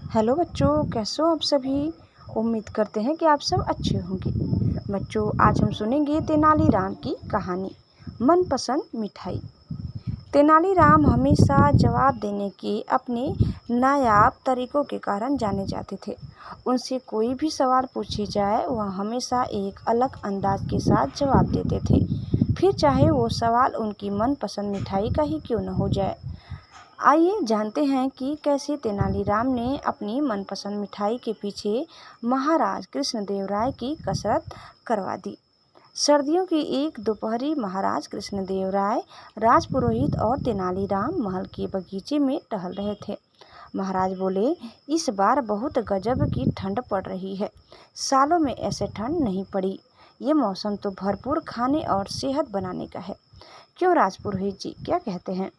Hello बच्चों, कैसे हो आप सभी। उम्मीद करते हैं कि आप सब अच्छे होंगे। बच्चों, आज हम सुनेंगे तेनालीराम की कहानी मनपसंद मिठाई। तेनालीराम हमेशा जवाब देने के अपने नायाब तरीकों के कारण जाने जाते थे। उनसे कोई भी सवाल पूछे जाए वह हमेशा एक अलग अंदाज के साथ जवाब देते थे, फिर चाहे वो सवाल उनकी मनपसंद मिठाई का ही क्यों न हो जाए। आइए जानते हैं कि कैसे तेनालीराम ने अपनी मनपसंद मिठाई के पीछे महाराज कृष्णदेवराय की कसरत करवा दी। सर्दियों की एक दोपहरी महाराज कृष्णदेवराय राजपुरोहित और तेनालीराम महल के बगीचे में टहल रहे थे। महाराज बोले, इस बार बहुत गजब की ठंड पड़ रही है। सालों में ऐसे ठंड नहीं पड़ी। ये मौसम तो भरपूर खाने और सेहत बनाने का है। क्यों राजपुरोहित जी, क्या कहते हैं?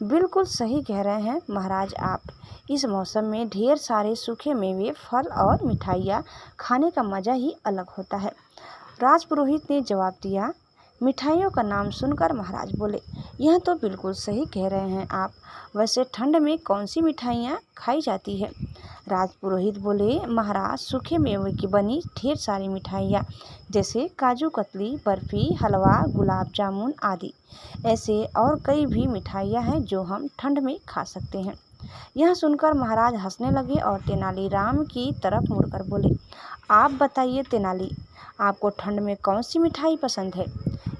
बिल्कुल सही कह रहे हैं महाराज आप। इस मौसम में ढेर सारे सूखे मेवे, फल और मिठाइयाँ खाने का मज़ा ही अलग होता है। राजपुरोहित ने जवाब दिया। मिठाइयों का नाम सुनकर महाराज बोले, यह तो बिल्कुल सही कह रहे हैं आप। वैसे ठंड में कौन सी मिठाइयाँ खाई जाती है? राजपुरोहित बोले, महाराज, सूखे मेवे की बनी ढेर सारी मिठाइयाँ जैसे काजू कतली, बर्फ़ी, हलवा, गुलाब जामुन आदि ऐसे और कई भी मिठाइयाँ हैं जो हम ठंड में खा सकते हैं। यह सुनकर महाराज हंसने लगे और तेनालीराम की तरफ मुड़कर बोले, आप बताइए तेनाली, आपको ठंड में कौन सी मिठाई पसंद है?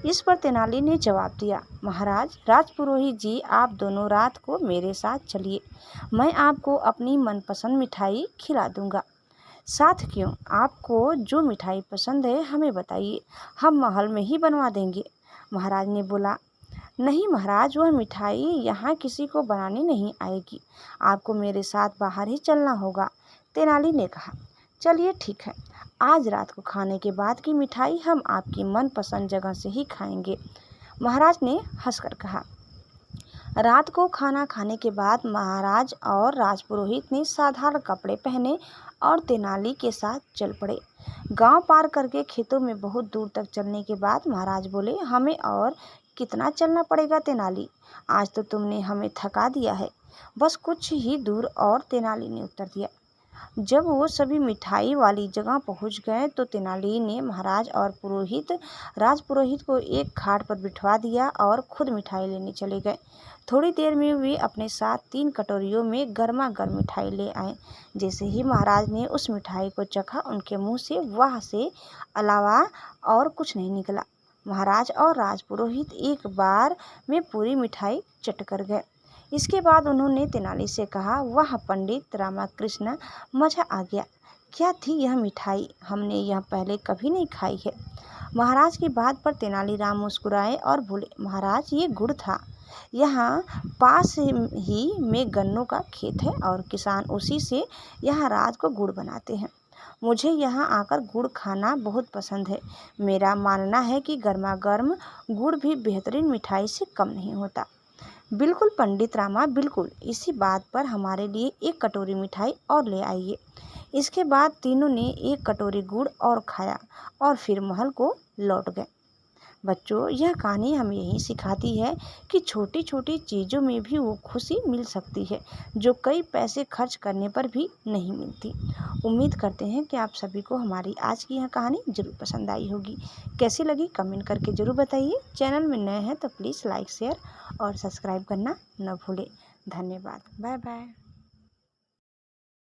इस पर तेनाली ने जवाब दिया, महाराज, राजपुरोहित जी, आप दोनों रात को मेरे साथ चलिए। मैं आपको अपनी मनपसंद मिठाई खिला दूंगा। साथ क्यों? आपको जो मिठाई पसंद है हमें बताइए, हम महल में ही बनवा देंगे। महाराज ने बोला, नहीं महाराज, वह मिठाई यहाँ किसी को बनाने नहीं आएगी। आपको मेरे साथ बाहर ही चलना होगा। तेनाली ने कहा, चलिए ठीक है, आज रात को खाने के बाद की मिठाई हम आपकी मनपसंद जगह से ही खाएंगे। महाराज ने हंसकर कहा। रात को खाना खाने के बाद महाराज और राजपुरोहित ने साधारण कपड़े पहने और तेनाली के साथ चल पड़े। गांव पार करके खेतों में बहुत दूर तक चलने के बाद महाराज बोले, हमें और कितना चलना पड़ेगा तेनाली? आज तो तुमने हमें थका दिया है। बस कुछ ही दूर और, तेनाली ने उत्तर दिया। जब वो सभी मिठाई वाली जगह पहुंच गए तो तेनाली ने महाराज और राजपुरोहित को एक खाट पर बिठवा दिया और खुद मिठाई लेने चले गए। थोड़ी देर में वे अपने साथ 3 कटोरियों में गर्मा गर्म मिठाई ले आए। जैसे ही महाराज ने उस मिठाई को चखा, उनके मुंह से वाह से अलावा और कुछ नहीं निकला। महाराज और राजपुरोहित एक बार में पूरी मिठाई चट कर गए। इसके बाद उन्होंने तेनाली से कहा, वाह पंडित रामकृष्ण, मज़ा आ गया। क्या थी यह मिठाई? हमने यह पहले कभी नहीं खाई है। महाराज की बात पर तेनालीराम मुस्कुराए और बोले, महाराज, ये गुड़ था। यहाँ पास ही में गन्नों का खेत है और किसान उसी से यहाँ रात को गुड़ बनाते हैं। मुझे यहाँ आकर गुड़ खाना बहुत पसंद है। मेरा मानना है कि गर्मा गर्म गुड़ भी बेहतरीन मिठाई से कम नहीं होता। बिल्कुल पंडित रामा, बिल्कुल। इसी बात पर हमारे लिए 1 कटोरी मिठाई और ले आइए। इसके बाद तीनों ने 1 कटोरी गुड़ और खाया और फिर महल को लौट गए। बच्चों, यह कहानी हमें यही सिखाती है कि छोटी छोटी चीज़ों में भी वो खुशी मिल सकती है जो कई पैसे खर्च करने पर भी नहीं मिलती। उम्मीद करते हैं कि आप सभी को हमारी आज की यह कहानी ज़रूर पसंद आई होगी। कैसी लगी कमेंट करके ज़रूर बताइए। चैनल में नए हैं तो प्लीज़ लाइक, शेयर और सब्सक्राइब करना न भूलें। धन्यवाद। Bye bye.